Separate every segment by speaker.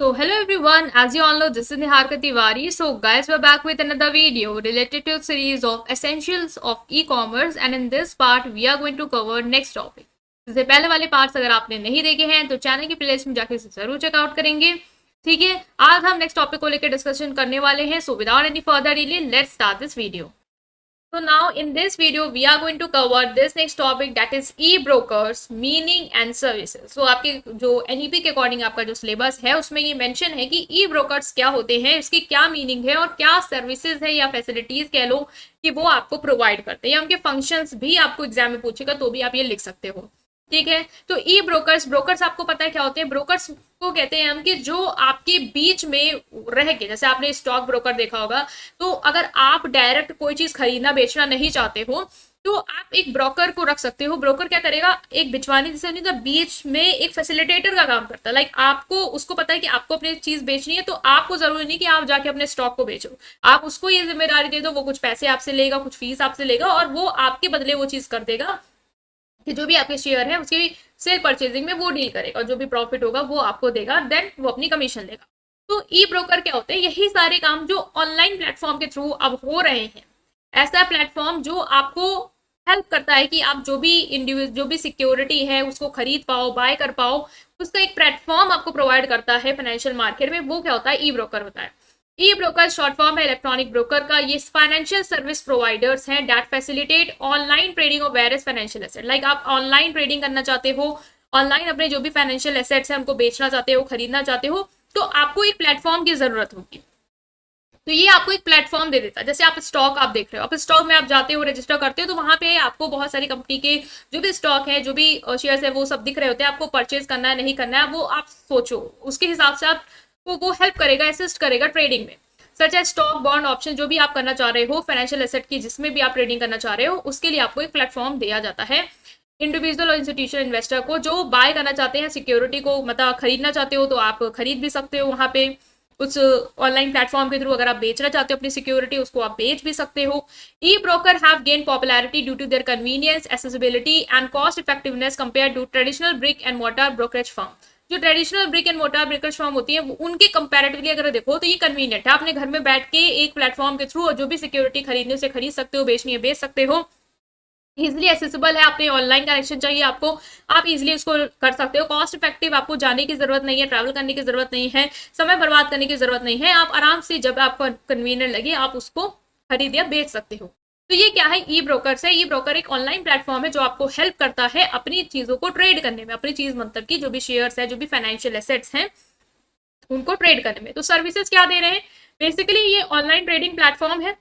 Speaker 1: So hello everyone, as you all know, this is Niharika Tiwari. So guys, we're back with another video related to a series of essentials of e-commerce, and in this part we are going to cover next topic. इससे पहले वाले parts अगर आपने नहीं देखे हैं तो channel की प्लेलिस्ट में जाके इसे जरूर चेकआउट करेंगे। ठीक है, आज हम नेक्स्ट टॉपिक को लेकर डिस्कशन करने वाले हैं। So without any further delay let's start this video. So now in this video we are going to cover this next topic, that is e-brokers, meaning and services. So आपके जो NEP के according आपका जो syllabus है उसमें ये mention है कि e-brokers क्या होते हैं, इसकी क्या मीनिंग है और क्या सर्विसेज है या फैसिलिटीज कह लो कि वो आपको प्रोवाइड करते हैं, या उनके फंक्शंस भी आपको एग्जाम में पूछेगा तो भी आप ये लिख सकते हो। ठीक है, तो ई ब्रोकर्स आपको पता है क्या होते हैं। ब्रोकर्स को कहते हैं हम कि जो आपके बीच में रह के, जैसे आपने स्टॉक ब्रोकर देखा होगा, तो अगर आप डायरेक्ट कोई चीज खरीदना बेचना नहीं चाहते हो तो आप एक ब्रोकर को रख सकते हो। ब्रोकर क्या करेगा, एक बिचवानी जिसे नहीं तो बीच में एक फैसिलिटेटर का काम करता है। लाइक आपको उसको पता है कि आपको अपनी चीज बेचनी है, तो आपको जरूरी नहीं कि आप जाके अपने स्टॉक को बेचो, आप उसको ये जिम्मेदारी दे दो, वो कुछ पैसे आपसे लेगा, कुछ फीस आपसे लेगा और वो आपके बदले वो चीज कर देगा कि जो भी आपके शेयर है उसकी सेल परचेजिंग में वो डील करेगा और जो भी प्रॉफिट होगा वो आपको देगा, देन वो अपनी कमीशन लेगा। तो ई ब्रोकर क्या होते हैं, यही सारे काम जो ऑनलाइन प्लेटफॉर्म के थ्रू अब हो रहे हैं। ऐसा प्लेटफॉर्म जो आपको हेल्प करता है कि आप जो भी सिक्योरिटी है उसको खरीद पाओ, बाय कर पाओ, उसका एक प्लेटफॉर्म आपको प्रोवाइड करता है फाइनेंशियल मार्केट में, वो क्या होता है, ई ब्रोकर होता है। ई ब्रोकर शॉर्ट फॉर्म है इलेक्ट्रॉनिक ब्रोकर का। ये फाइनेंशियल सर्विस प्रोवाइडर्स हैं that facilitate online trading of various financial asset. Like आप ऑनलाइन ट्रेडिंग करना चाहते हो, ऑनलाइन अपने जो भी फाइनेंशियल एसेट्स हैं उनको बेचना चाहते हो, खरीदना चाहते हो, तो आपको एक प्लेटफॉर्म की जरूरत होगी। तो ये आपको एक प्लेटफॉर्म दे देता है। जैसे आप स्टॉक आप देख रहे हो, आप स्टॉक में आप जाते हो, रजिस्टर करते हो, तो वहां पे आपको बहुत सारी कंपनी के जो भी स्टॉक है, जो भी शेयर्स है, वो सब दिख रहे होते हैं। आपको परचेज करना है नहीं करना है वो आप सोचो, उसके हिसाब से आप वो हेल्प करेगा, असिस्ट करेगा ट्रेडिंग में। सच है स्टॉक, बॉन्ड, ऑप्शन जो भी आप करना चाह रहे हो फाइनेंशियल एसेट की, जिसमें भी आप ट्रेडिंग करना चाह रहे हो, उसके लिए आपको एक प्लेटफॉर्म दिया जाता है। इंडिविजुअल और इंस्टीट्यूशनल इन्वेस्टर को जो बाय करना चाहते हैं, सिक्योरिटी को मतलब खरीदना चाहते हो, तो आप खरीद भी सकते हो वहां पे उस ऑनलाइन प्लेटफॉर्म के थ्रू। अगर आप बेचना चाहते हो अपनी सिक्योरिटी, उसको आप बेच भी सकते हो। E broker have gain popularity due to their convenience, accessibility and cost effectiveness compare to traditional brick and mortar brokerage firm. जो traditional brick and mortar brokerage firm होती है उनके कंपैरेटिवली अगर देखो तो ये कन्वीनियंट है। आपने घर में बैठ के एक प्लेटफॉर्म के थ्रू जो भी सिक्योरिटी खरीदने से खरीद सकते हो, बेचनी है बेच सकते हो, इजिली एक्सेसिबल है। आपने ऑनलाइन कनेक्शन चाहिए आपको, आप इजिली उसको कर सकते हो। कॉस्ट इफेक्टिव, आपको जाने की जरूरत नहीं है, ट्रैवल करने की जरूरत नहीं है, समय बर्बाद करने की जरूरत नहीं है। आप आराम से जब आपको कन्वीनियंट लगे आप उसको खरीद या बेच सकते हो। तो ये क्या है, ई ब्रोकर है। ई ब्रोकर एक ऑनलाइन प्लेटफॉर्म है जो आपको हेल्प करता है अपनी चीजों को ट्रेड करने में, अपनी चीज मतलब की जो भी शेयर्स है, जो भी फाइनेंशियल एसेट्स हैं उनको ट्रेड करने में। तो सर्विसेज क्या दे रहे हैं, बेसिकली ये ऑनलाइन ट्रेडिंग प्लेटफॉर्म है,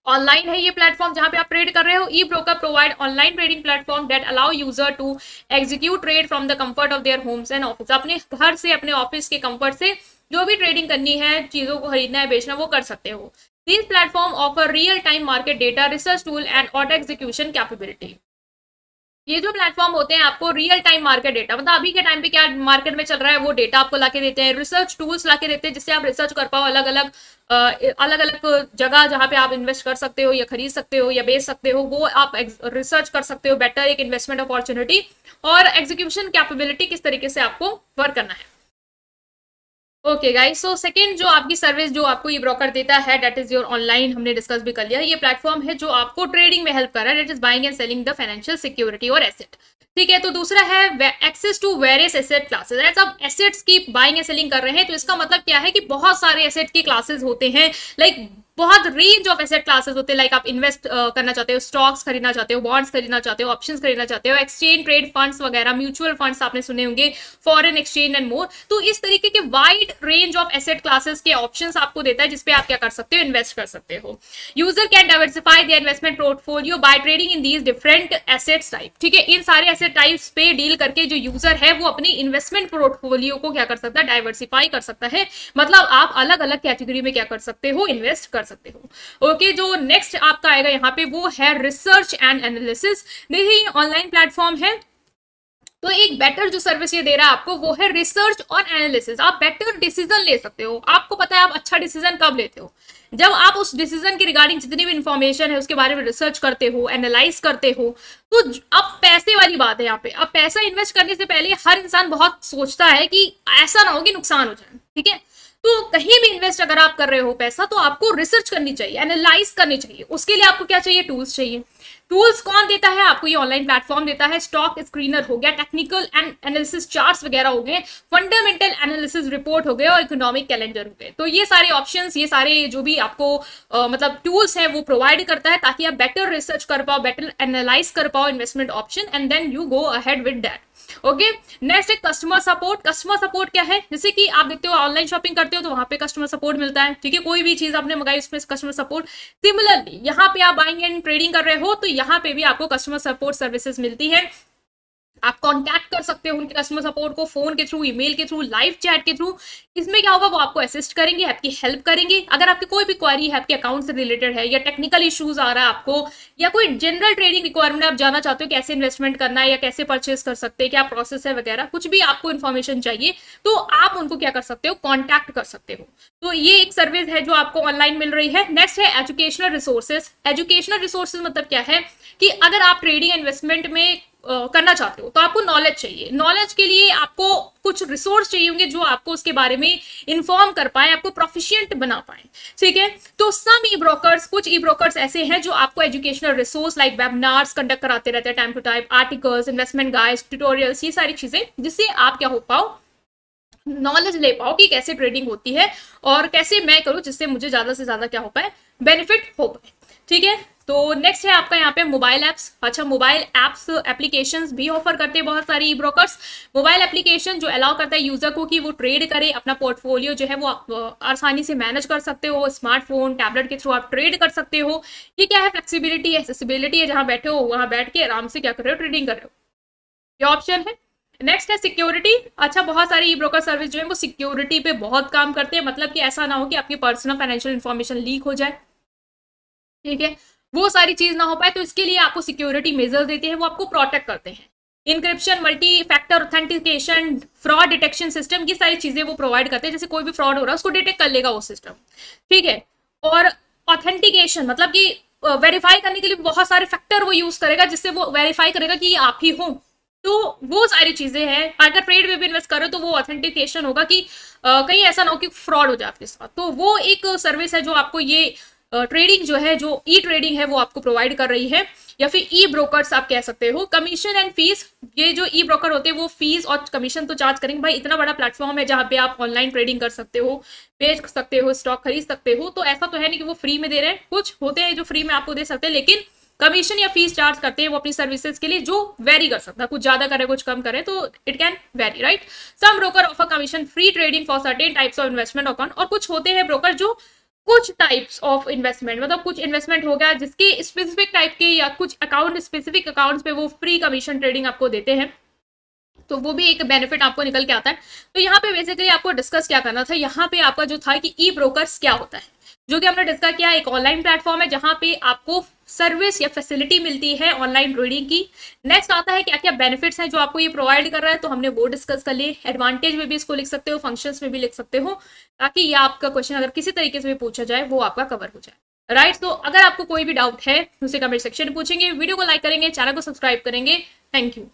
Speaker 1: ऑनलाइन है ये प्लेटफॉर्म जहां पे आप ट्रेड कर रहे हो। E broker provide online trading platform that allow user to execute trade from the comfort of their homes and office. अपने घर से, अपने ऑफिस के कंफर्ट से जो भी ट्रेडिंग करनी है, चीजों को खरीदना है बेचना, वो कर सकते हो। These platform offer real-time market data, research tool and auto execution capability. ये जो प्लेटफॉर्म होते हैं आपको रियल टाइम मार्केट डेटा, मतलब अभी के टाइम पे क्या मार्केट में चल रहा है वो डेटा आपको लाके देते हैं। रिसर्च टूल्स लाके देते हैं जिससे आप रिसर्च कर पाओ अलग अलग जगह जहां पे आप इन्वेस्ट कर सकते हो या खरीद सकते हो या बेच सकते हो, वो आप रिसर्च कर सकते हो बेटर, एक इन्वेस्टमेंट अपॉर्चुनिटी। और एग्जीक्यूशन कैपेबिलिटी, किस तरीके से आपको वर्क करना है। ओके गाइस, सो सेकंड जो आपकी सर्विस जो आपको ये ब्रोकर देता है दैट इज योर ऑनलाइन, हमने डिस्कस भी कर लिया। ये प्लेटफॉर्म है जो आपको ट्रेडिंग में हेल्प कर रहा है, that is buying and selling the financial security और एसेट। ठीक है, तो दूसरा है access to various asset classes. As आप एसेट्स की बाइंग एंड सेलिंग कर रहे हैं तो इसका मतलब क्या है कि बहुत सारे एसेट की क्लासेस होते हैं, लाइक बहुत रेंज ऑफ एसेट क्लासेस होते हैं। लाइक आप इन्वेस्ट करना चाहते हो, स्टॉक्स खरीदना चाहते हो, बॉन्ड्स खरीदना चाहते हो, ऑप्शंस खरीदना चाहते हो, एक्सचेंज ट्रेड फंड्स वगैरह, म्यूचुअल फंड्स आपने सुने होंगे, फॉरेन एक्सचेंज एंड मोर। तो इस तरीके के wide range of asset classes के ऑप्शंस आपको देता है जिसपे आप क्या कर सकते हो, इन्वेस्ट कर सकते हो। User can diversify their investment portfolio by trading in these different assets type. ठीक है, इन सारे एसेट टाइप्स पे डील करके जो यूजर है वो अपनी इन्वेस्टमेंट पोर्टफोलियो को क्या कर सकता है, डाइवर्सिफाई कर सकता है। मतलब आप अलग अलग कैटेगरी में क्या कर सकते हो, इन्वेस्ट कर सकते हो। ओके, जो नेक्स्ट आपका आएगा यहाँ पे वो है रिसर्च एंड एनालिसिस। देखिए ये ऑनलाइन प्लेटफॉर्म है तो एक बेटर जो सर्विस ये दे रहा है आपको वो है रिसर्च और एनालिसिस। आप बेटर डिसीजन ले सकते हो। आपको पता है आप अच्छा डिसीजन कब लेते हो, जब आप उस डिसीजन के रिगार्डिंग जितनी भी इंफॉर्मेशन है उसके बारे में रिसर्च करते हो, एनालाइज करते हो। तो अब पैसे वाली बात है यहाँ पे। अब पैसा इन्वेस्ट करने से पहले हर इंसान बहुत सोचता है कि ऐसा ना हो कि नुकसान हो जाए, ठीक है। तो कहीं भी इन्वेस्ट अगर आप कर रहे हो पैसा, तो आपको रिसर्च करनी चाहिए, एनालाइज करनी चाहिए। उसके लिए आपको क्या चाहिए, टूल्स चाहिए। टूल्स कौन देता है आपको, ये ऑनलाइन प्लेटफॉर्म देता है। स्टॉक स्क्रीनर हो गया, टेक्निकल एंड एनालिसिस चार्ट्स वगैरह हो गए, फंडामेंटल एनालिसिस रिपोर्ट हो गए और इकोनॉमिक कैलेंडर हो गए। तो ये सारे ऑप्शंस, ये सारे जो भी आपको मतलब टूल्स हैं वो प्रोवाइड करता है, ताकि आप बेटर रिसर्च कर पाओ, बेटर एनालाइज कर पाओ investment option, and then you go ahead with that. Okay, next है कस्टमर सपोर्ट। कस्टमर सपोर्ट क्या है, जैसे कि आप देखते हो ऑनलाइन शॉपिंग करते हो तो वहां पे कस्टमर सपोर्ट मिलता है, ठीक है। कोई भी चीज आपने मंगाई उसमें कस्टमर सपोर्ट। सिमिलरली यहाँ पे आप बाइंग एंड ट्रेडिंग कर रहे हो तो यहाँ पे भी आपको कस्टमर सपोर्ट सर्विसेज मिलती है। आप कांटेक्ट कर सकते हो उनके कस्टमर सपोर्ट को, फोन के थ्रू, ईमेल के थ्रू, लाइव चैट के थ्रू। इसमें क्या होगा, वो आपको असिस्ट करेंगे, आपकी हेल्प करेंगे। अगर आपकी कोई भी क्वेरी है, आपके अकाउंट से रिलेटेड है या टेक्निकल इश्यूज आ रहा है आपको, या कोई जनरल ट्रेडिंग रिक्वायरमेंट आप जानना चाहते हो, कैसे इन्वेस्टमेंट करना है या कैसे परचेस कर सकते हैं, क्या प्रोसेस है वगैरह, कुछ भी आपको इन्फॉर्मेशन चाहिए तो आप उनको क्या कर सकते हो, कॉन्टैक्ट कर सकते हो। तो ये एक सर्विस है जो आपको ऑनलाइन मिल रही है। नेक्स्ट है एजुकेशनल रिसोर्सेज। एजुकेशनल रिसोर्सेज मतलब क्या है कि अगर आप ट्रेडिंग इन्वेस्टमेंट में करना चाहते हो तो आपको नॉलेज चाहिए। नॉलेज के लिए आपको कुछ रिसोर्स चाहिए होंगे जो आपको उसके बारे में इन्फॉर्म कर पाए, आपको प्रोफिशिएंट बना पाए, ठीक है। तो सम ई ब्रोकर्स, कुछ ई ब्रोकर्स ऐसे हैं जो आपको educational resource like webinars conduct कराते रहते हैं time to time, articles, investment guides, tutorials, ये सारी चीजें, जिससे आप क्या हो पाओ, नॉलेज ले पाओ कि कैसे ट्रेडिंग होती है और कैसे मैं करूं जिससे मुझे ज्यादा से ज्यादा क्या हो पाए, बेनिफिट हो पाए, ठीक है। तो नेक्स्ट है आपका यहाँ पे मोबाइल एप्स। अच्छा, मोबाइल एप्स एप्लीकेशंस भी ऑफर करते हैं बहुत सारी ई ब्रोकर्स। मोबाइल एप्लीकेशन जो अलाउ करता है यूजर को कि वो ट्रेड करे, अपना पोर्टफोलियो जो है वो आसानी से मैनेज कर सकते हो। स्मार्टफोन, टैबलेट के थ्रू आप ट्रेड कर सकते हो। ये क्या है, फ्लेक्सिबिलिटी है, एक्सेसिबिलिटी है, जहां बैठे हो वहां बैठ के आराम से क्या कर रहे हो, ट्रेडिंग कर रहे हो, ये ऑप्शन है। नेक्स्ट है सिक्योरिटी। अच्छा, बहुत सारी ई ब्रोकर सर्विस जो है वो सिक्योरिटी पे बहुत काम करते हैं, मतलब कि ऐसा ना हो कि आपकी पर्सनल फाइनेंशियल इन्फॉर्मेशन लीक हो जाए, ठीक है, वो सारी चीज ना हो पाए। तो इसके लिए आपको सिक्योरिटी मेजर्स देते हैं, वो आपको प्रोटेक्ट करते हैं। Encryption, multi factor authentication, fraud detection system, ये सारी चीजें वो प्रोवाइड करते हैं। जैसे कोई भी फ्रॉड हो रहा है उसको डिटेक्ट कर लेगा वो सिस्टम, ठीक है। और ऑथेंटिकेशन मतलब कि वेरीफाई करने के लिए बहुत सारे फैक्टर वो यूज करेगा, जिससे वो वेरीफाई करेगा कि ये आप ही हो। तो वो सारी चीजें हैं। अगर ट्रेड में भी इन्वेस्ट करो तो वो ऑथेंटिकेशन होगा कि कहीं ऐसा ना हो कि फ्रॉड हो जाए आपके साथ। तो वो एक सर्विस है जो आपको ये ट्रेडिंग जो है, जो ई ट्रेडिंग है वो आपको प्रोवाइड कर रही है, या फिर ई ब्रोकर्स आप कह सकते हो। कमीशन एंड फीस, ये जो ई ब्रोकर होते हैं वो फीस और कमीशन तो चार्ज करेंगे। भाई इतना बड़ा प्लेटफॉर्म है जहां पे आप ऑनलाइन ट्रेडिंग कर सकते हो, बेच सकते हो, स्टॉक खरीद सकते हो। तो ऐसा तो है नहीं कि वो फ्री में दे रहे हैं, कुछ होते हैं जो फ्री में आपको दे सकते हैं, लेकिन कमीशन या फीस चार्ज करते हैं वो अपनी सर्विसेज के लिए, जो वेरी कर सकता है, कुछ ज्यादा करे कुछ कम करे, तो it can vary, right. Some broker offer commission free trading for certain types of investment account. और कुछ होते हैं ब्रोकर जो कुछ टाइप्स ऑफ इन्वेस्टमेंट, मतलब कुछ इन्वेस्टमेंट हो गया जिसके स्पेसिफिक टाइप के या कुछ अकाउंट, स्पेसिफिक अकाउंट्स पे वो फ्री कमीशन ट्रेडिंग आपको देते हैं। तो वो भी एक बेनिफिट आपको निकल के आता है। तो यहाँ पे बेसिकली आपको डिस्कस क्या करना था, यहाँ पे आपका जो था कि ई ब्रोकर्स क्या होता है, जो कि हमने डिस्कस किया। एक ऑनलाइन प्लेटफॉर्म है जहां पे आपको सर्विस या फैसिलिटी मिलती है ऑनलाइन ट्रेडिंग की। नेक्स्ट आता है क्या क्या बेनिफिट्स हैं जो आपको ये प्रोवाइड कर रहा है, तो हमने वो डिस्कस कर लिए। एडवांटेज में भी इसको लिख सकते हो, फंक्शंस में भी लिख सकते हो, ताकि ये आपका क्वेश्चन अगर किसी तरीके से भी पूछा जाए वो आपका कवर हो जाए, राइट। तो अगर आपको कोई भी डाउट है उसे कमेंट सेक्शन में पूछेंगे, वीडियो को लाइक करेंगे, चैनल को सब्सक्राइब करेंगे। Thank you.